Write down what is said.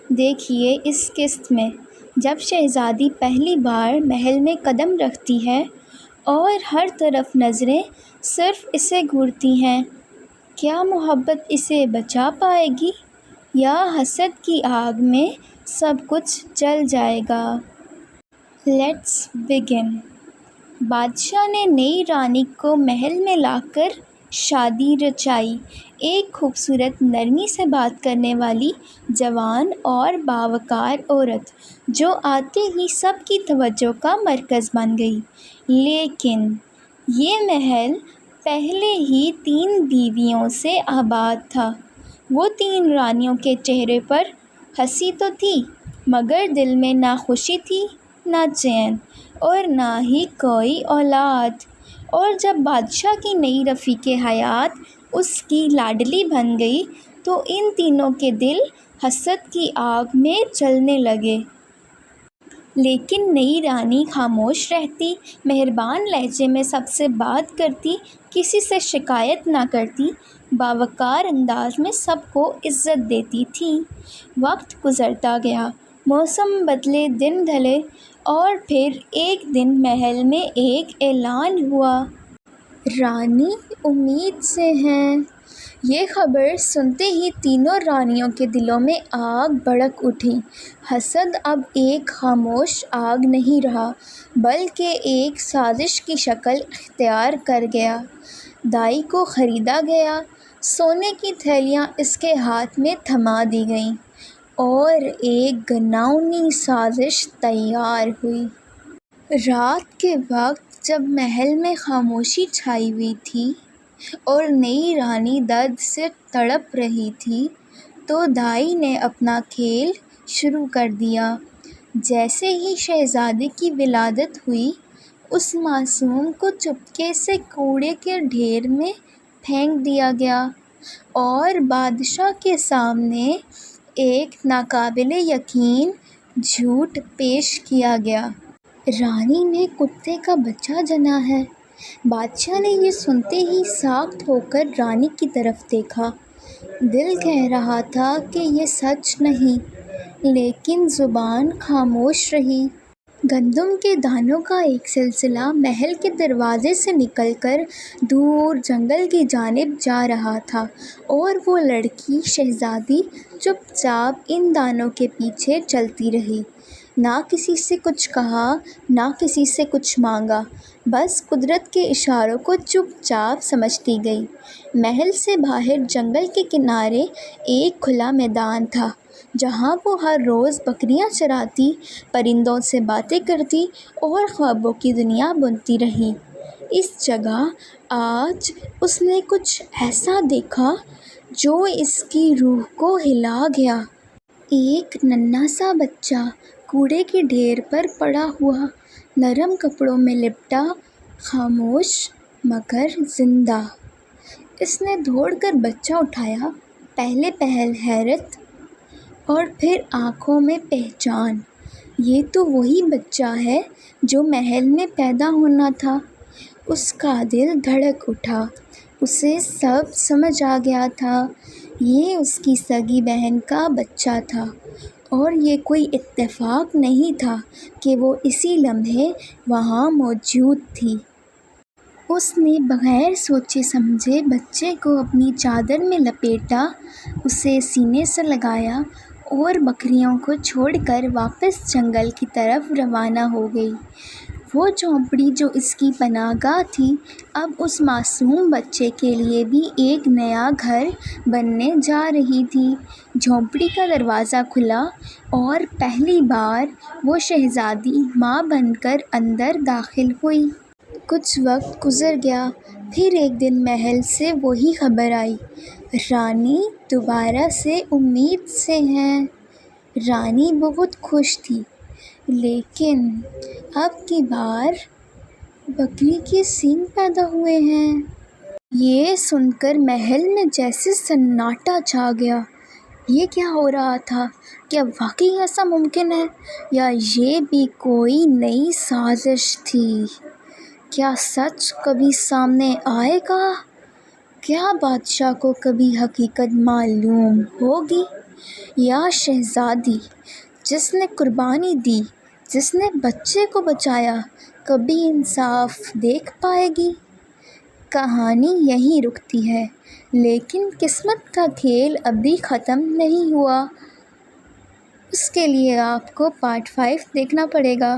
دیکھیے اس قسط میں جب شہزادی پہلی بار محل میں قدم رکھتی ہے اور ہر طرف نظریں صرف اسے گھورتی ہیں، کیا محبت اسے بچا پائے گی یا حسد کی آگ میں سب کچھ جل جائے گا؟ Let's begin. بادشاہ نے نئی رانی کو محل میں لا کر شادی رچائی۔ ایک خوبصورت، نرمی سے بات کرنے والی جوان اور باوقار عورت جو آتے ہی سب کی توجہ کا مرکز بن گئی۔ لیکن یہ محل پہلے ہی 3 بیویوں سے آباد تھا۔ وہ 3 رانیوں کے چہرے پر ہنسی تو تھی مگر دل میں نہ خوشی تھی، نہ چین اور نہ ہی کوئی اولاد۔ اور جب بادشاہ کی نئی رفیق حیات اس کی لاڈلی بن گئی تو ان تینوں کے دل حسد کی آگ میں جلنے لگے۔ لیکن نئی رانی خاموش رہتی، مہربان لہجے میں سب سے بات کرتی، کسی سے شکایت نہ کرتی، باوقار انداز میں سب کو عزت دیتی تھی۔ وقت گزرتا گیا، موسم بدلے، دن ڈھلے اور پھر ایک دن محل میں ایک اعلان ہوا۔ رانی امید سے ہیں۔ یہ خبر سنتے ہی تینوں رانیوں کے دلوں میں آگ بھڑک اٹھی۔ حسد اب ایک خاموش آگ نہیں رہا بلکہ ایک سازش کی شکل اختیار کر گیا۔ دائی کو خریدا گیا، سونے کی تھیلیاں اس کے ہاتھ میں تھما دی گئیں اور ایک گھناؤنی سازش تیار ہوئی۔ رات کے وقت جب محل میں خاموشی چھائی ہوئی تھی اور نئی رانی درد سے تڑپ رہی تھی تو دائی نے اپنا کھیل شروع کر دیا۔ جیسے ہی شہزادی کی ولادت ہوئی، اس معصوم کو چپکے سے کوڑے کے ڈھیر میں پھینک دیا گیا اور بادشاہ کے سامنے ایک ناقابل یقین جھوٹ پیش کیا گیا۔ رانی نے کتے کا بچہ جنا ہے۔ بادشاہ نے یہ سنتے ہی ساخت ہو کر رانی کی طرف دیکھا۔ دل کہہ رہا تھا کہ یہ سچ نہیں، لیکن زبان خاموش رہی۔ گندم کے دانوں کا ایک سلسلہ محل کے دروازے سے نکل کر دور جنگل کی جانب جا رہا تھا اور وہ لڑکی شہزادی چپ چاپ ان دانوں کے پیچھے چلتی رہی۔ نہ کسی سے کچھ کہا، نہ کسی سے کچھ مانگا، بس قدرت کے اشاروں کو چپ چاپ سمجھتی گئی۔ محل سے باہر جنگل کے کنارے ایک کھلا میدان تھا جہاں وہ ہر روز بکریاں چراتی، پرندوں سے باتیں کرتی اور خوابوں کی دنیا بنتی رہی۔ اس جگہ آج اس نے کچھ ایسا دیکھا جو اس کی روح کو ہلا گیا۔ ایک ننھا سا بچہ کوڑے کے ڈھیر پر پڑا ہوا، نرم کپڑوں میں لپٹا، خاموش مگر زندہ۔ اس نے دوڑ کر بچہ اٹھایا، پہلے پہل حیرت اور پھر آنکھوں میں پہچان۔ یہ تو وہی بچہ ہے جو محل میں پیدا ہونا تھا۔ اس کا دل دھڑک اٹھا، اسے سب سمجھ آ گیا تھا۔ یہ اس کی سگی بہن کا بچہ تھا اور یہ کوئی اتفاق نہیں تھا کہ وہ اسی لمحے وہاں موجود تھی۔ اس نے بغیر سوچے سمجھے بچے کو اپنی چادر میں لپیٹا، اسے سینے سے لگایا اور بکریوں کو چھوڑ کر واپس جنگل کی طرف روانہ ہو گئی۔ وہ جھونپڑی جو اس کی پناہ گاہ تھی، اب اس معصوم بچے کے لیے بھی ایک نیا گھر بننے جا رہی تھی۔ جھونپڑی کا دروازہ کھلا اور پہلی بار وہ شہزادی ماں بن کر اندر داخل ہوئی۔ کچھ وقت گزر گیا، پھر ایک دن محل سے وہی خبر آئی، رانی دوبارہ سے امید سے ہیں۔ رانی بہت خوش تھی، لیکن اب کی بار بکری کے سینگ پیدا ہوئے ہیں۔ یہ سن کر محل میں جیسے سناٹا چھا گیا۔ یہ کیا ہو رہا تھا؟ کیا واقعی ایسا ممکن ہے یا یہ بھی کوئی نئی سازش تھی؟ کیا سچ کبھی سامنے آئے گا؟ کیا بادشاہ کو کبھی حقیقت معلوم ہوگی؟ یا شہزادی جس نے قربانی دی، جس نے بچے کو بچایا، کبھی انصاف دیکھ پائے گی؟ کہانی یہیں رکتی ہے، لیکن قسمت کا کھیل ابھی ختم نہیں ہوا۔ اس کے لیے آپ کو پارٹ 5 دیکھنا پڑے گا۔